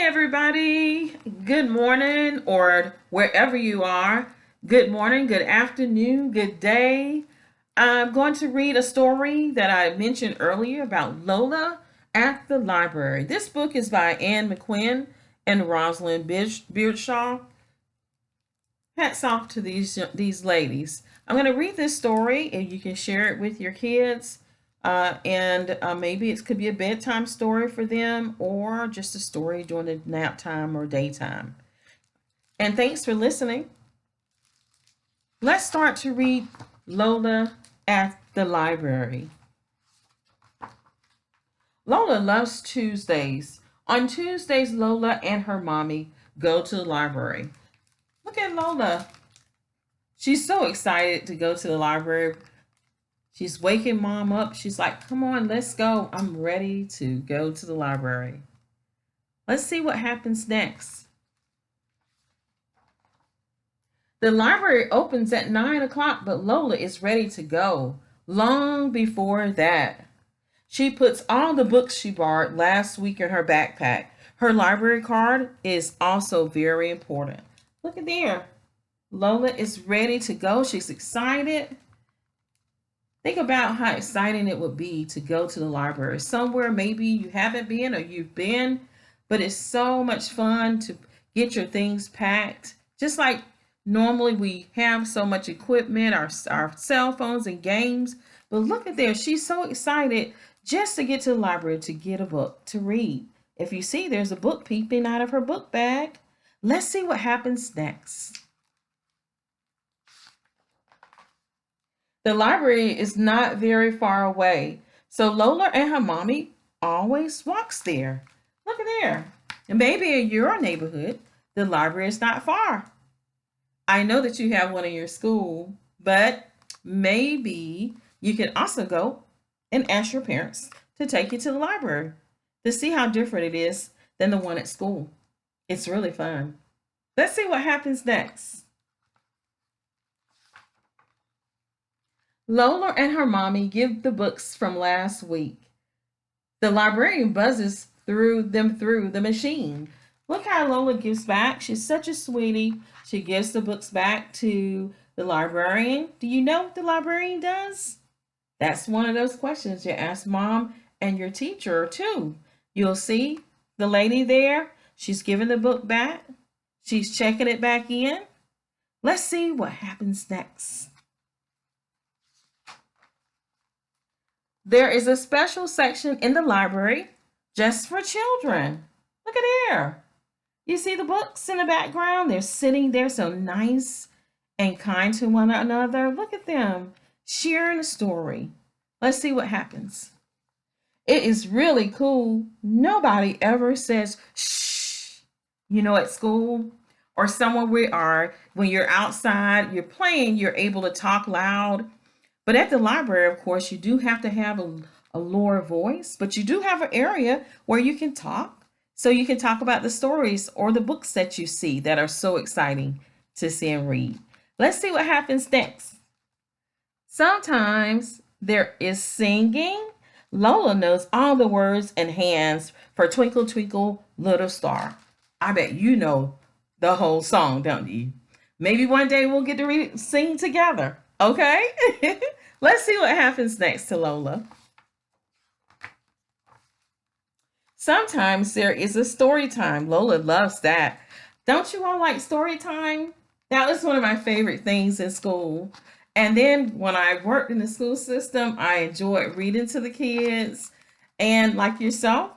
Everybody. Good morning, or wherever you are. Good morning, good afternoon, good day. I'm going to read a story that I mentioned earlier about Lola at the Library. This book is by McQuinn and Rosalind Beardshaw. Hats off to these ladies. I'm going to read this story, and you can share it with your kids. And maybe it could be a bedtime story for them, or just a story during the nap time or daytime. And thanks for listening. Let's start to read Lola at the Library. Lola loves Tuesdays. On Tuesdays, Lola and her mommy go to the library. Look at Lola. She's so excited to go to the library. She's waking mom up. She's like, come on, let's go. I'm ready to go to the library. Let's see what happens next. The library opens at 9 o'clock, but Lola is ready to go long before that. She puts all the books she borrowed last week in her backpack. Her library card is also very important. Look at there. Lola is ready to go. She's excited. Think about how exciting it would be to go to the library. Somewhere maybe you haven't been or you've been, but it's so much fun to get your things packed. Just like normally we have so much equipment, our cell phones and games. But look at there. She's so excited just to get to the library to get a book to read. If you see, there's a book peeping out of her book bag. Let's see what happens next. The library is not very far away, so Lola and her mommy always walks there. Look at there. And maybe in your neighborhood, the library is not far. I know that you have one in your school, but maybe you can also go and ask your parents to take you to the library to see how different it is than the one at school. It's really fun. Let's see what happens next. Lola and her mommy give the books from last week. The librarian buzzes through the machine. Look how Lola gives back. She's such a sweetie. She gives the books back to the librarian. Do you know what the librarian does? That's one of those questions you ask mom and your teacher too. You'll see the lady there. She's giving the book back. She's checking it back in. Let's see what happens next. There is a special section in the library just for children. Look at there. You see the books in the background? They're sitting there so nice and kind to one another. Look at them sharing a story. Let's see what happens. It is really cool. Nobody ever says shh, at school or somewhere we are. When you're outside, you're playing, you're able to talk loud. But at the library, of course, you do have to have a lower voice, but you do have an area where you can talk. So you can talk about the stories or the books that you see that are so exciting to see and read. Let's see what happens next. Sometimes there is singing. Lola knows all the words and hands for Twinkle, Twinkle, Little Star. I bet you know the whole song, don't you? Maybe one day we'll get to sing together. Okay, let's see what happens next to Lola. Sometimes there is a story time. Lola loves that. Don't you all like story time? That was one of my favorite things in school. And then when I worked in the school system, I enjoyed reading to the kids and like yourself,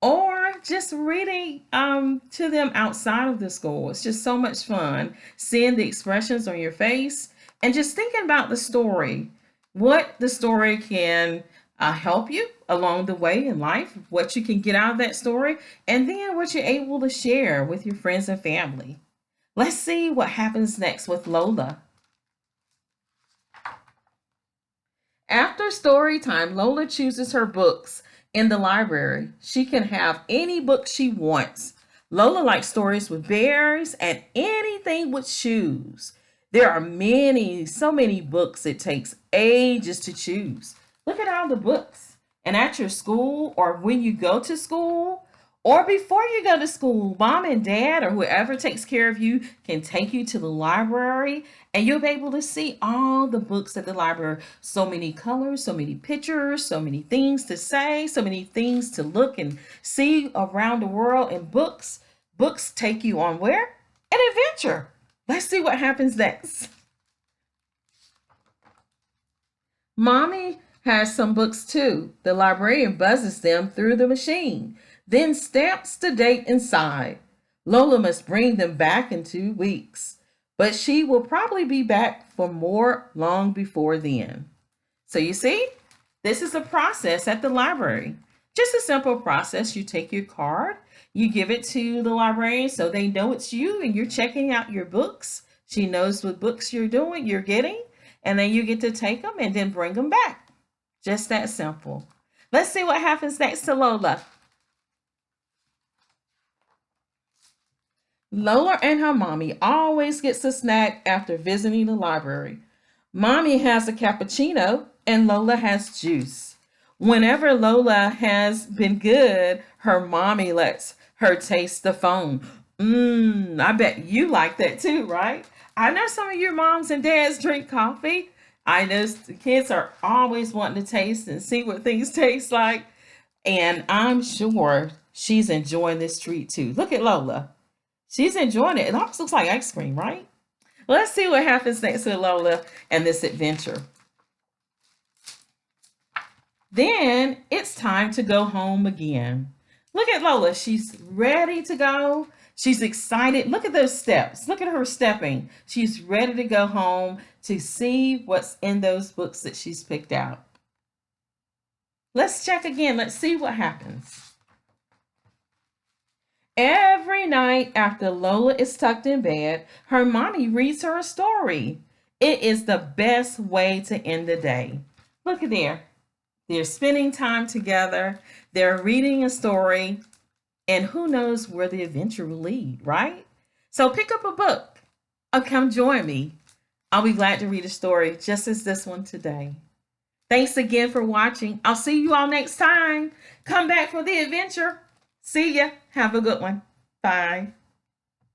or just reading to them outside of the school. It's just so much fun seeing the expressions on your face and just thinking about the story, what the story can help you along the way in life, what you can get out of that story, and then what you're able to share with your friends and family. Let's see what happens next with Lola. After story time, Lola chooses her books in the library. She can have any book she wants. Lola likes stories with bears and anything with shoes. There are so many books. It takes ages to choose. Look at all the books. And at your school or when you go to school Or before you go to school, mom and dad or whoever takes care of you can take you to the library and you'll be able to see all the books at the library. So many colors, so many pictures, so many things to say, so many things to look and see around the world. And books, books take you on where? An adventure. Let's see what happens next. Mommy has some books too. The librarian buzzes them through the machine, then stamps the date inside. Lola must bring them back in 2 weeks, but she will probably be back for more long before then. So you see, this is a process at the library. Just a simple process. You take your card, you give it to the librarian so they know it's you and you're checking out your books. She knows what books you're getting, and then you get to take them and then bring them back. Just that simple. Let's see what happens next to Lola. Lola and her mommy always gets a snack after visiting the library. Mommy has a cappuccino and Lola has juice. Whenever Lola has been good, her mommy lets her taste the phone. I bet you like that too, right? I know some of your moms and dads drink coffee. I know the kids are always wanting to taste and see what things taste like. And I'm sure she's enjoying this treat too. Look at Lola. She's enjoying it. It almost looks like ice cream, right? Let's see what happens next to Lola and this adventure. Then it's time to go home again. Look at Lola. She's ready to go. She's excited. Look at those steps. Look at her stepping. She's ready to go home to see what's in those books that she's picked out. Let's check again. Let's see what happens. Every night after Lola is tucked in bed, her mommy reads her a story. It is the best way to end the day. Look at there. They're spending time together. They're reading a story. And who knows where the adventure will lead, right? So pick up a book or come join me. I'll be glad to read a story just as this one today. Thanks again for watching. I'll see you all next time. Come back for the adventure. See ya. Have a good one. Bye.